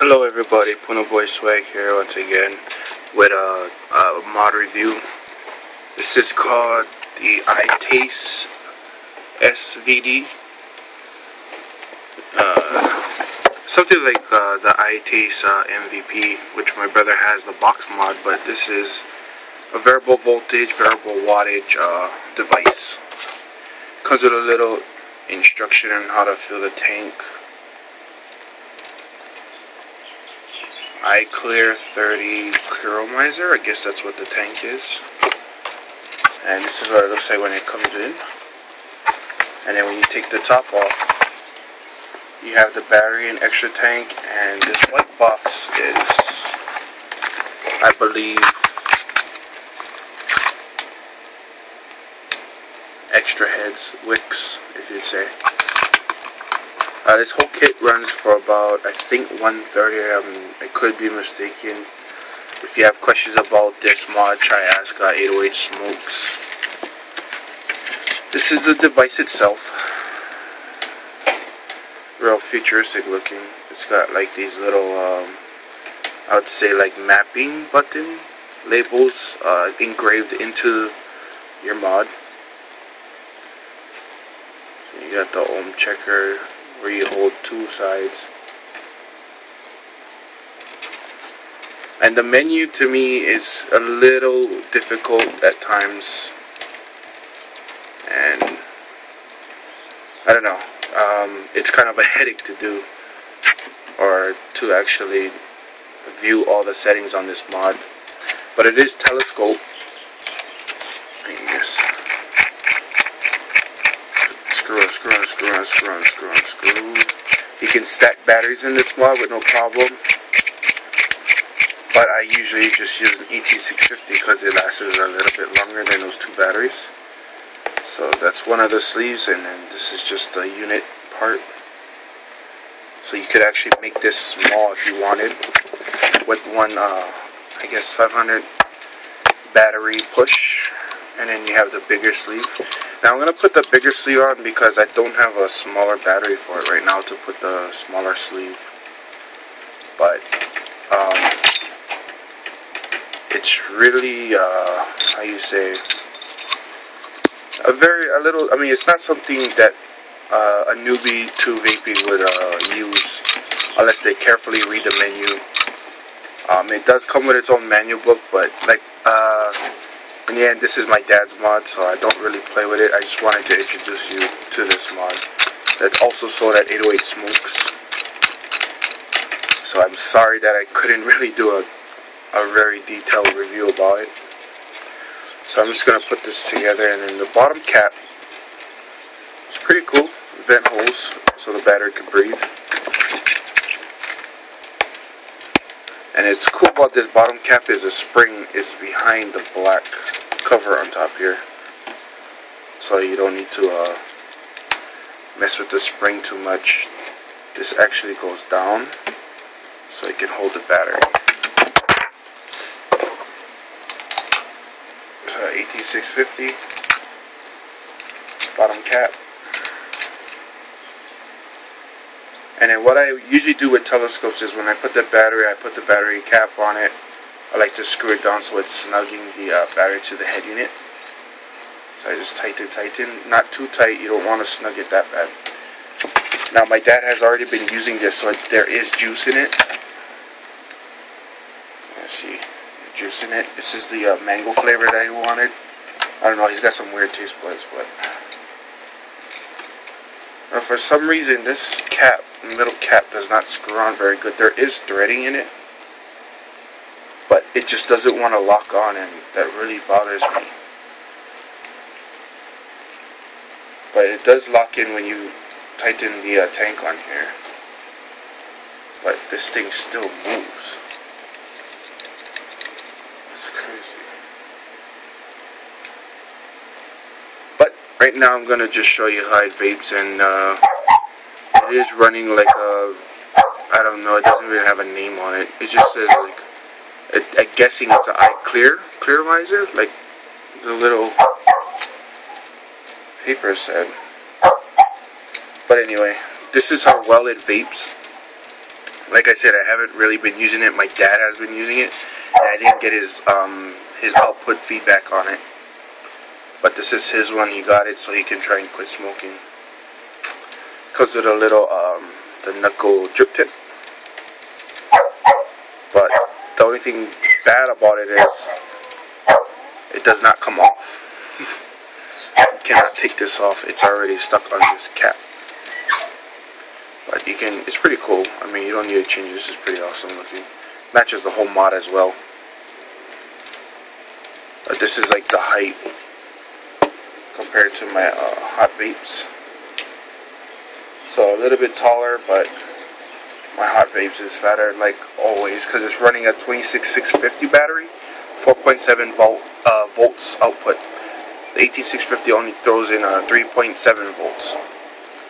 Hello everybody, Puno Boy Swag here once again with a mod review. This is called the iTaste SVD. Something like the iTaste MVP, which my brother has the box mod, but this is a variable voltage, variable wattage device. Comes with a little instruction on how to fill the tank. iClear 30 Clearomizer, I guess that's what the tank is. And this is what it looks like when it comes in. And then when you take the top off, you have the battery and extra tank, and this white box is, I believe, extra heads, wicks, if you'd say. This whole kit runs for about, I think, $130. I could be mistaken. If you have questions about this mod, try ask 808 Smokes. This is the device itself. Real futuristic looking. It's got like these little, I would say like mapping button labels engraved into your mod. So you got the ohm checker, where you hold two sides. And the menu to me is a little difficult at times. And I don't know. It's kind of a headache to do, or to actually view all the settings on this mod. But it is telescope. Yes. Screw. You can stack batteries in this mod with no problem. But I usually just use an ET650 because it lasts a little bit longer than those two batteries. So that's one of the sleeves, and then this is just the unit part. So you could actually make this small if you wanted, with one, I guess 500 battery push, and then you have the bigger sleeve. Now I'm going to put the bigger sleeve on because I don't have a smaller battery for it right now to put the smaller sleeve. But it's really, how you say, I mean, it's not something that a newbie to vaping would use unless they carefully read the menu. It does come with its own manual book, but like, in the end, this is my dad's mod, so I don't really play with it. I just wanted to introduce you to this mod that's also sold at 808 Smokes. So I'm sorry that I couldn't really do a very detailed review about it. So I'm just going to put this together, and then the bottom cap is pretty cool. Vent holes so the battery can breathe. And it's cool about this bottom cap is the spring is behind the black cover on top here. So you don't need to mess with the spring too much. This actually goes down so it can hold the battery. So AT650 bottom cap. And then what I usually do with telescopes is when I put the battery cap on it. I like to screw it down so it's snugging the battery to the head unit. So I just tighten. Not too tight, you don't want to snug it that bad. Now my dad has already been using this, so there is juice in it. Let's see, juice in it. This is the mango flavor that he wanted. I don't know, he's got some weird taste buds, but for some reason this cap, middle cap, does not screw on very good. There is threading in it, but it just doesn't want to lock on, and that really bothers me. But it does lock in when you tighten the tank on here. But this thing still moves. That's crazy. But right now I'm gonna just show you how it vapes, and it is running like a, I don't know, it doesn't really have a name on it. It just says like, I'm guessing it's an Clearomizer, like the little paper said. But anyway, this is how well it vapes. Like I said, I haven't really been using it. My dad has been using it, and I didn't get his output feedback on it. But this is his one. He got it so he can try and quit smoking. Comes with a little the knuckle drip tip. But the only thing bad about it is it does not come off. You cannot take this off. It's already stuck on this cap. But you can, it's pretty cool. I mean, you don't need to change it. This is pretty awesome looking. Matches the whole mod as well. But this is like the height compared to my hot vapes. So a little bit taller, but my hot vapes is fatter like always because it's running a 26650 battery, 4.7 volts output. The 18650 only throws in 3.7 volts,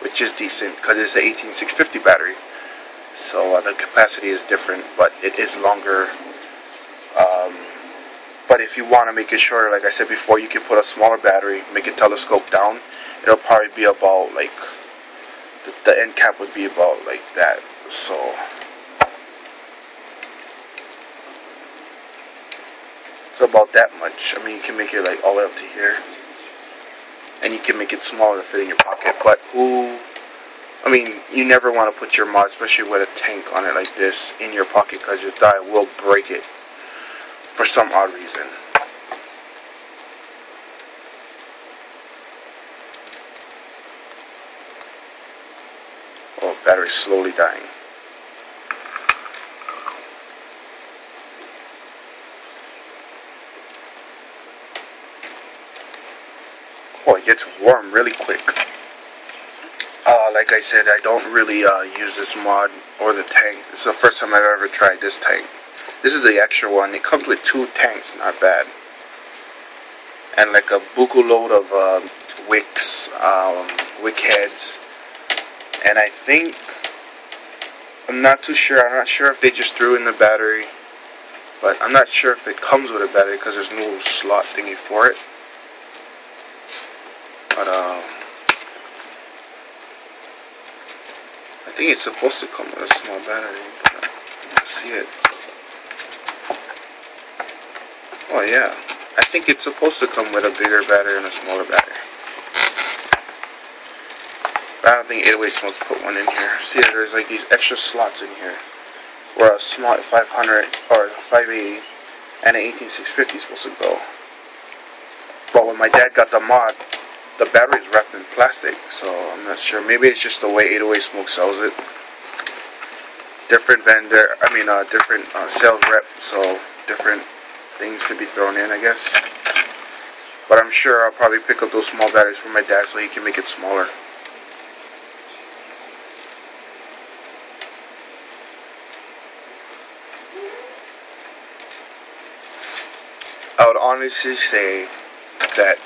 which is decent because it's an 18650 battery. So the capacity is different, but it is longer. But if you want to make it shorter, like I said before, you can put a smaller battery, make it telescope down. It'll probably be about like the end cap would be about like that. So about that much. I mean, you can make it like all the way up to here, and you can make it smaller to fit in your pocket. But ooh, I mean, you never want to put your mod, especially with a tank on it like this, in your pocket because your thigh will break it for some odd reason. Oh, battery's slowly dying. Oh, it gets warm really quick. Like I said, I don't really use this mod or the tank. This is the first time I've ever tried this tank. This is the extra one. It comes with 2 tanks, not bad. And like a buku load of wicks, wick heads. And I think, I'm not too sure. I'm not sure if they just threw in the battery. But I'm not sure if it comes with a battery because there's no slot thingy for it. But I think it's supposed to come with a small battery. Let's see it. Oh yeah, I think it's supposed to come with a bigger battery and a smaller battery. But I don't think 808 Smokes put one in here. See, there's like these extra slots in here where a small 500 or 580 and an 18650 is supposed to go. But when my dad got the mod, the battery is wrapped in plastic, so I'm not sure. Maybe it's just the way 808 Smoke sells it. Different vendor, different sales rep, so different things could be thrown in, I guess. But I'm sure I'll probably pick up those small batteries for my dad so he can make it smaller. I would honestly say that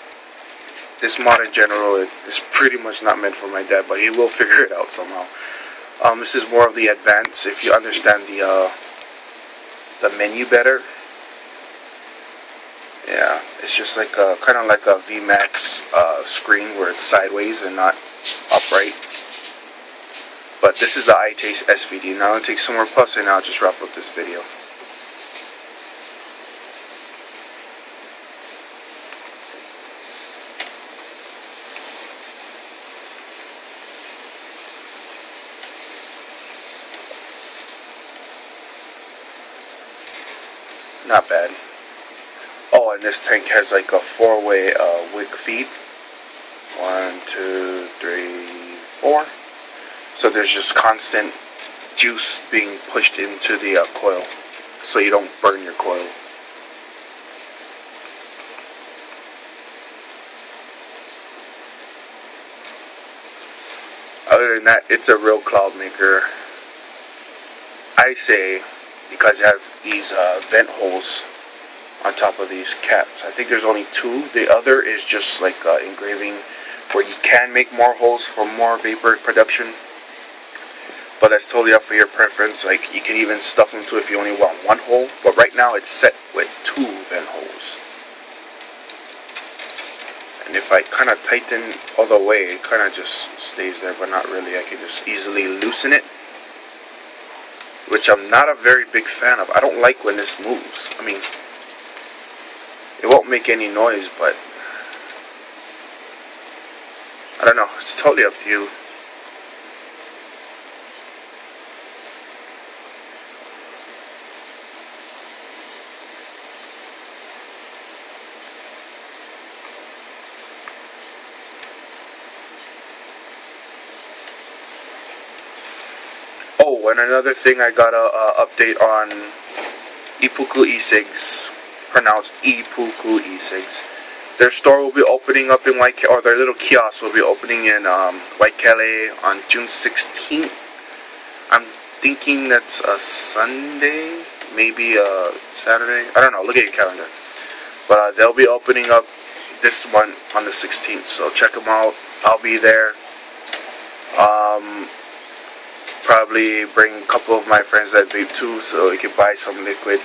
this mod in general is pretty much not meant for my dad, but he will figure it out somehow. This is more of the advance if you understand the menu better. Yeah, it's just like kind of like a VMAX screen where it's sideways and not upright. But this is the iTaste SVD. Now I'll take some more puffs and I'll just wrap up this video. Not bad. Oh, and this tank has like a 4-way wick feed. 1, 2, 3, 4. So there's just constant juice being pushed into the coil, so you don't burn your coil. Other than that, it's a real cloud maker. I say, because you have these vent holes on top of these caps. I think there's only 2. The other is just like engraving where you can make more holes for more vapor production. But that's totally up for your preference. Like, you can even stuff them to if you only want 1 hole. But right now it's set with 2 vent holes. And if I kind of tighten all the way, it kind of just stays there, but not really. I can just easily loosen it. which I'm not a very big fan of. I don't like when this moves. I mean, it won't make any noise, but I don't know. It's totally up to you. Oh, and another thing, I got a update on Ipuku e-cigs, pronounced Ipuku e-cigs. Their store will be opening up in Waikele, or their little kiosk will be opening in Waikele on June 16th. I'm thinking that's a Sunday, maybe a Saturday. I don't know. Look at your calendar. But they'll be opening up this month on the 16th, so check them out. I'll be there. Probably bring a couple of my friends that vape too, so we can buy some liquid.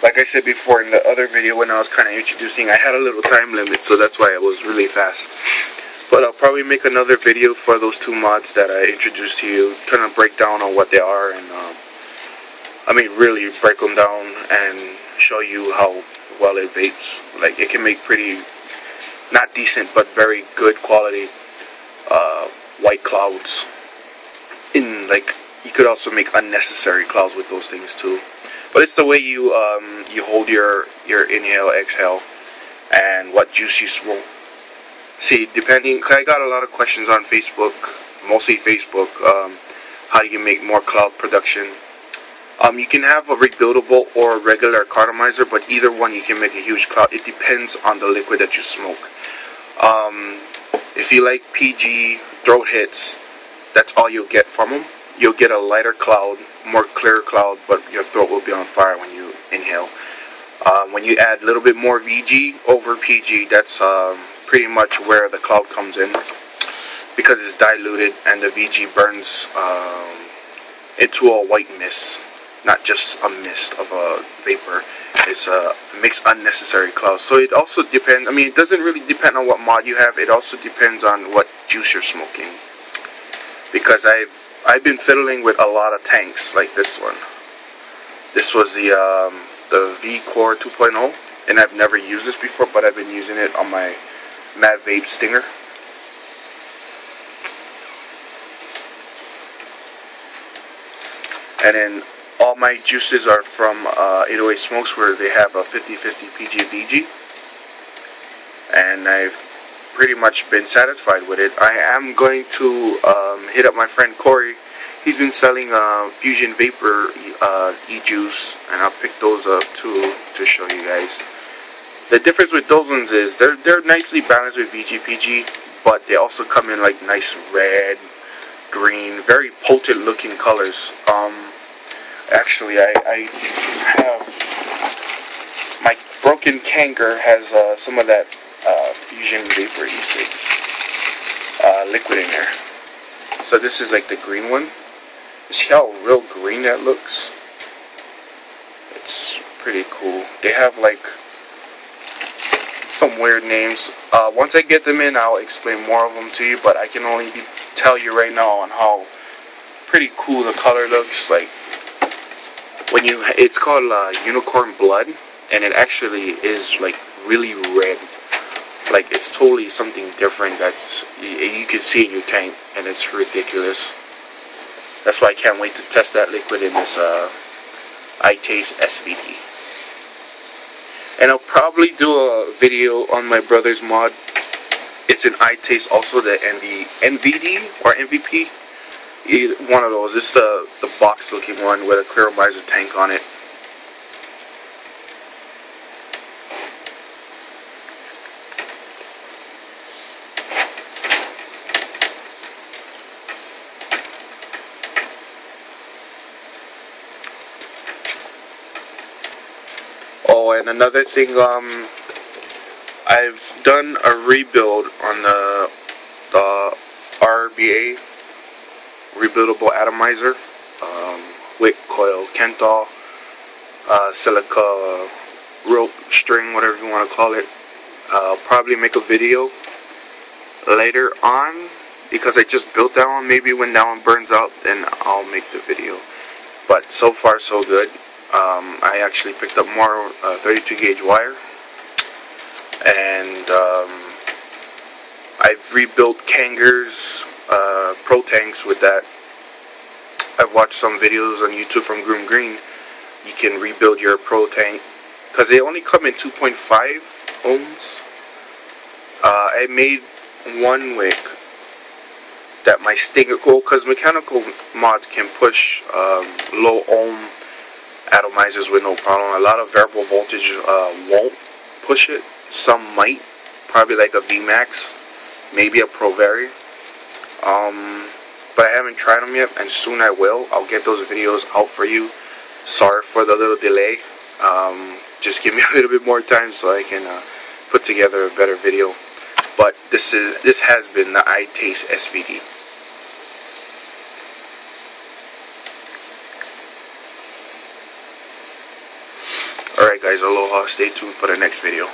Like I said before in the other video when I was kind of introducing, I had a little time limit, so that's why it was really fast. But I'll probably make another video for those two mods that I introduced to you, kind of break down on what they are, and I mean really break them down and show you how well it vapes. Like, it can make pretty, not decent, but very good quality white clouds. In, like, you could also make unnecessary clouds with those things too. But it's the way you you hold your inhale, exhale, and what juice you smoke. See, depending, cause I got a lot of questions on Facebook, mostly Facebook. How do you make more cloud production? You can have a rebuildable or a regular cartomizer, but either one you can make a huge cloud. It depends on the liquid that you smoke. If you like PG throat hits, that's all you'll get from them. You'll get a lighter cloud, more clear cloud, but your throat will be on fire when you inhale. When you add a little bit more VG over PG, that's pretty much where the cloud comes in, because it's diluted and the VG burns into a white mist, not just a mist of a vapor. It's makes unnecessary clouds. So it also depends. I mean, it doesn't really depend on what mod you have. It also depends on what juice you're smoking. Because I've been fiddling with a lot of tanks like this one. This was the V Core 2.0, and I've never used this before, but I've been using it on my Mad Vape Stinger. And then all my juices are from 808 Smokes, where they have a 50/50 PG VG, and I've pretty much been satisfied with it. I am going to hit up my friend Corey. He's been selling Fusion Vapor e-juice, and I'll pick those up too to show you guys. The difference with those ones is they're nicely balanced with VG-PG, but they also come in like nice red, green, very potent looking colors. Actually, I have my broken Kanker has some of that Fusion Vapor e-cigs liquid in there. So this is like the green one. You see how real green that looks? It's pretty cool. They have like some weird names. Once I get them in, I'll explain more of them to you, but I can only tell you right now on how pretty cool the color looks. Like, when you, it's called Unicorn Blood, and it actually is like really red. Like, it's totally something different that's you can see in your tank, and it's ridiculous. That's why I can't wait to test that liquid in this iTaste SVD. And I'll probably do a video on my brother's mod. It's an iTaste also, the NVD or MVP. Either one of those. It's the box looking one with a clearomizer tank on it. Oh, and another thing, I've done a rebuild on the RBA, rebuildable atomizer, wick, coil, Kentol, silica, rope, string, whatever you want to call it. I'll probably make a video later on, because I just built that one. Maybe when that one burns out, then I'll make the video. but so far so good. I actually picked up more 32 gauge wire, and I've rebuilt Kangaroo's Pro tanks with that. I've watched some videos on YouTube from Groom Green. You can rebuild your Pro tank because they only come in 2.5 ohms. I made one wick that my stinger, because mechanical mods can push low ohm atomizers with no problem. A lot of variable voltage won't push it. Some might, probably like a VMAX, maybe a Pro Vari. But I haven't tried them yet, and soon I will. I'll get those videos out for you. Sorry for the little delay. Just give me a little bit more time so I can put together a better video. But this has been the iTaste SVD. Alright guys, aloha. Stay tuned for the next video.